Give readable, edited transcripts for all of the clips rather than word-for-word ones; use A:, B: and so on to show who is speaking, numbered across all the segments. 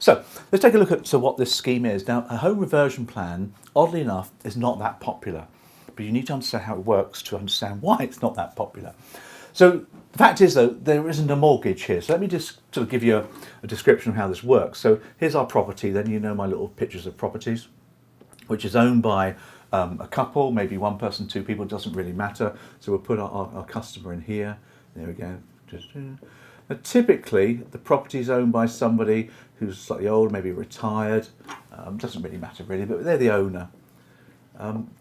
A: So let's take a look at what this scheme is. Now, a home reversion plan, oddly enough, is not that popular, but you need to understand how it works to understand why it's not that popular. So the fact is, though, there isn't a mortgage here. So let me just sort of give you a description of how this works. So here's our property. Then you know my little pictures of properties, which is owned by a couple, maybe one person, two people, it doesn't really matter. So we'll put our customer in here. There we go. Now, typically, the property is owned by somebody who's slightly old, maybe retired. Doesn't really matter really, but they're the owner.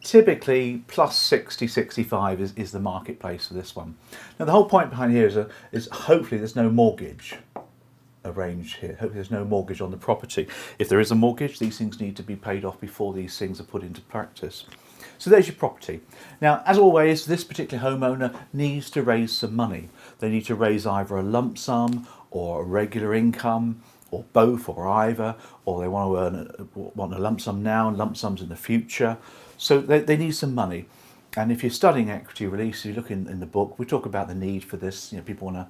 A: Typically, plus 60, 65 is the marketplace for this one. Now, the whole point behind here is hopefully there's no mortgage arranged here. Hopefully there's no mortgage on the property. If there is a mortgage, these things need to be paid off before these things are put into practice. So there's your property. Now, as always, this particular homeowner needs to raise some money. They need to raise either a lump sum or a regular income, or both, or either, or they want a lump sum now and lump sums in the future. So they need some money. And if you're studying equity release, you look in the book, we talk about the need for this. You know, people want to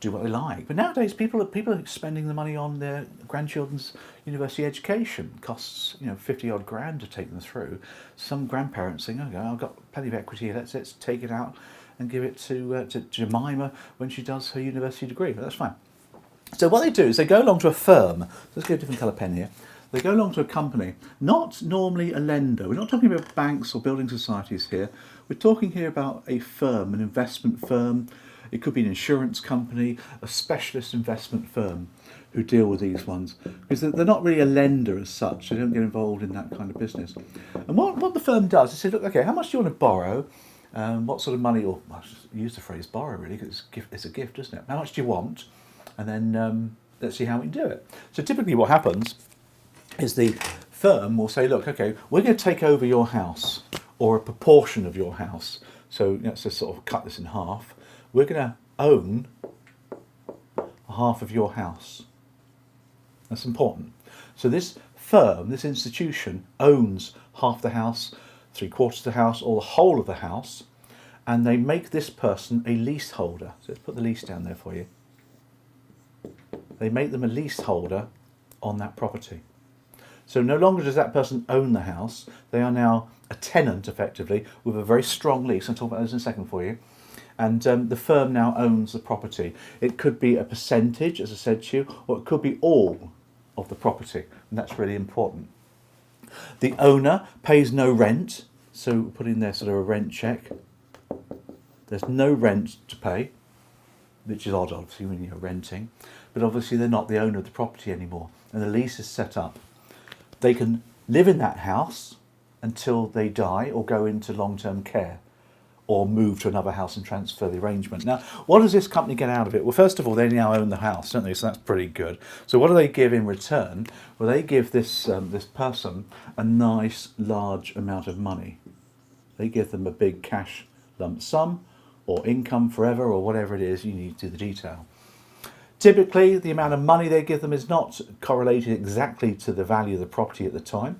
A: do what they like. But nowadays, people are spending the money on their grandchildren's university education. It costs 50 odd grand to take them through. Some grandparents think, okay, I've got plenty of equity here. Let's take it out and give it to Jemima when she does her university degree. But that's fine. So what they do is they go along to a firm. Let's get a different colour pen here. They go along to a company, not normally a lender. We're not talking about banks or building societies here. We're talking here about a firm, an investment firm. It could be an insurance company, a specialist investment firm who deal with these ones. Because they're not really a lender as such. They don't get involved in that kind of business. And what the firm does is say, look, okay, how much do you want to borrow? What sort of money, or I should use the phrase borrow really, because it's a gift, isn't it? How much do you want? And then let's see how we can do it. So typically what happens is the firm will say, look, okay, we're going to take over your house or a proportion of your house. So let's just sort of cut this in half. We're going to own half of your house. That's important. So this firm, this institution, owns half the house, 3/4 of the house, or the whole of the house, and they make this person a leaseholder. So let's put the lease down there for you. They make them a leaseholder on that property. So no longer does that person own the house, they are now a tenant effectively with a very strong lease. I'll talk about those in a second for you. And the firm now owns the property. It could be a percentage, as I said to you, or it could be all of the property, and that's really important. The owner pays no rent, so put in there sort of a rent check. There's no rent to pay, which is odd obviously when you're renting, but obviously they're not the owner of the property anymore, and the lease is set up. They can live in that house until they die or go into long-term care or move to another house and transfer the arrangement. Now, what does this company get out of it? Well, first of all, they now own the house, don't they? So that's pretty good. So what do they give in return? Well, they give this person a nice large amount of money. They give them a big cash lump sum or income forever or whatever it is, you need to do the detail. Typically, the amount of money they give them is not correlated exactly to the value of the property at the time.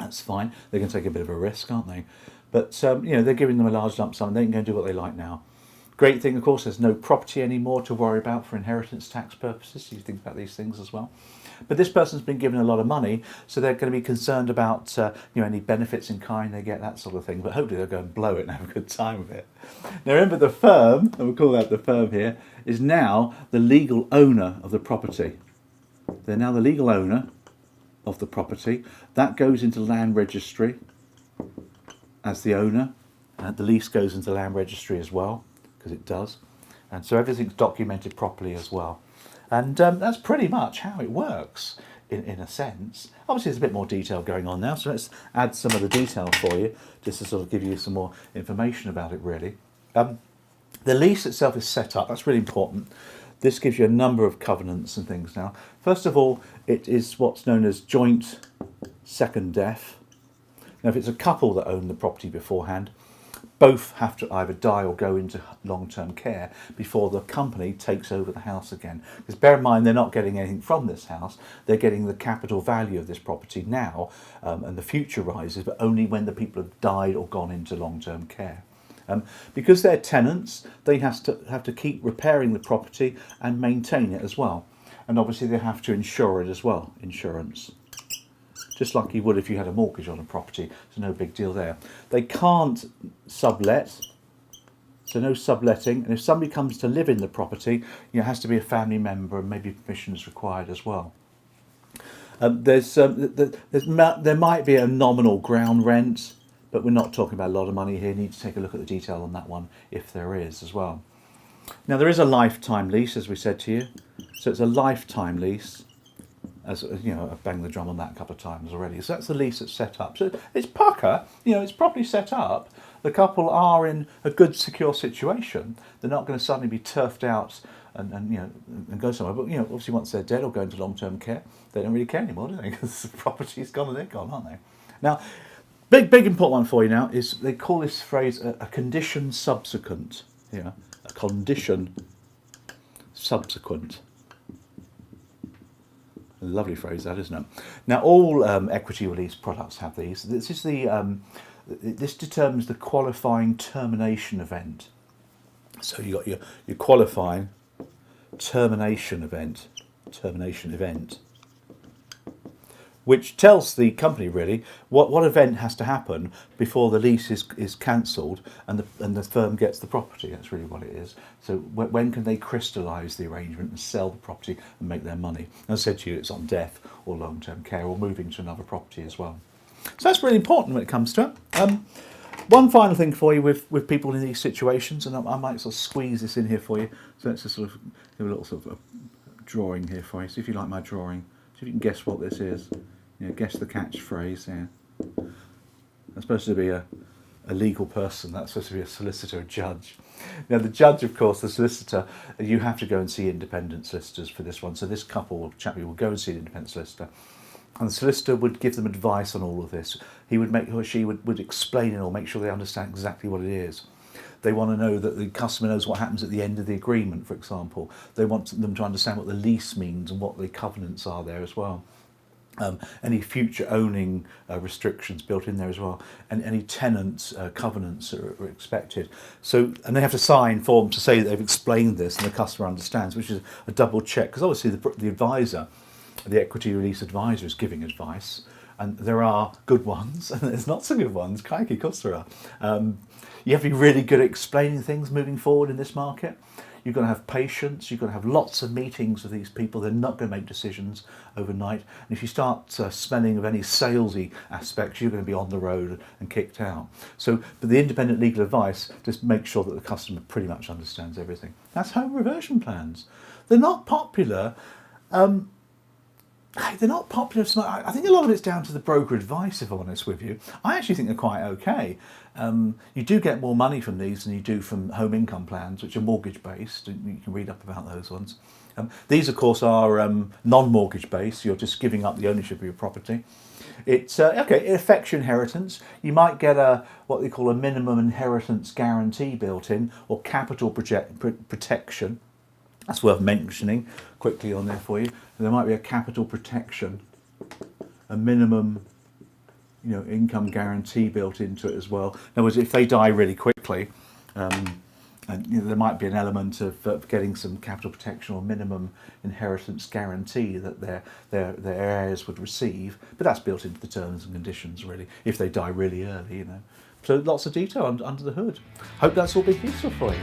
A: That's fine. They can take a bit of a risk, aren't they? But they're giving them a large lump sum and they can go and do what they like now. Great thing, of course, there's no property anymore to worry about for inheritance tax purposes. You think about these things as well. But this person's been given a lot of money, so they're going to be concerned about any benefits in kind they get, that sort of thing. But hopefully they'll go and blow it and have a good time with it. Now remember, the firm, and we'll call that the firm here, is now the legal owner of the property. They're now the legal owner of the property. That goes into land registry as the owner. The lease goes into land registry as well, because it does. And so everything's documented properly as well. And that's pretty much how it works, in a sense. Obviously, there's a bit more detail going on now, so let's add some of the detail for you, just to sort of give you some more information about it, really. The lease itself is set up. That's really important. This gives you a number of covenants and things now. First of all, it is what's known as joint second death. Now, if it's a couple that own the property beforehand, both have to either die or go into long-term care before the company takes over the house again. Because bear in mind, they're not getting anything from this house. They're getting the capital value of this property now, and the future rises, but only when the people have died or gone into long-term care. Because they're tenants, they have to keep repairing the property and maintain it as well. and obviously they have to insure it as well, insurance. Just like you would if you had a mortgage on a property, so no big deal there. They can't sublet, so no subletting, and if somebody comes to live in the property, it has to be a family member and maybe permission is required as well. There might be a nominal ground rent, but we're not talking about a lot of money here. You need to take a look at the detail on that one if there is as well. Now there is a lifetime lease, as we said to you, so it's a lifetime lease. As you know, I've banged the drum on that a couple of times already. So that's the lease that's set up. So it's pucker, it's properly set up. The couple are in a good, secure situation. They're not going to suddenly be turfed out and go somewhere. But obviously, once they're dead or go into long-term care, they don't really care anymore, do they? Because the property's gone and they're gone, aren't they? Now, big important one for you now is they call this phrase a condition subsequent. A condition subsequent. A lovely phrase, that, isn't it? Now, all equity release products have these. This is this determines the qualifying termination event. So you got your qualifying termination event, which tells the company really what event has to happen before the lease is cancelled and the firm gets the property. That's really what it is. So when can they crystallise the arrangement and sell the property and make their money? As I said to you, it's on death or long-term care or moving to another property as well. So that's really important when it comes to it. One final thing for you with people in these situations, and I might sort of squeeze this in here for you. So let's just sort of do a little sort of a drawing here for you. See if you like my drawing. See if you can guess what this is. Guess the catchphrase. Yeah, that's supposed to be a legal person. That's supposed to be a solicitor, a judge. Now the judge, of course, the solicitor, you have to go and see independent solicitors for this one. So this couple, chappie, will go and see an independent solicitor. And the solicitor would give them advice on all of this. He would she would explain it all, make sure they understand exactly what it is. They want to know that the customer knows what happens at the end of the agreement, for example. They want them to understand what the lease means and what the covenants are there as well. Any future owning restrictions built in there as well, and any tenants covenants are expected. So, and they have to sign forms to say that they've explained this and the customer understands, which is a double check, because obviously the advisor, the equity release advisor, is giving advice, and there are good ones and there's not so good ones. Crikey, of course there are. You have to be really good at explaining things moving forward in this market. You've got to have patience. You've got to have lots of meetings with these people. They're not going to make decisions overnight. And if you start smelling of any salesy aspects, you're going to be on the road and kicked out. So, but the independent legal advice just makes sure that the customer pretty much understands everything. That's home reversion plans. They're not popular. They're not popular. I think a lot of it's down to the broker advice, if I'm honest with you. I actually think they're quite okay. You do get more money from these than you do from home income plans, which are mortgage based. You can read up about those ones. These, of course, are non-mortgage based. You're just giving up the ownership of your property. It's okay. It affects your inheritance. You might get what they call a minimum inheritance guarantee built in, or capital protection. That's worth mentioning quickly on there for you. There might be a capital protection, a minimum, income guarantee built into it as well. In other words, if they die really quickly, and there might be an element of getting some capital protection or minimum inheritance guarantee that their heirs would receive. But that's built into the terms and conditions, really, if they die really early, So lots of detail under the hood. Hope that's all been useful for you.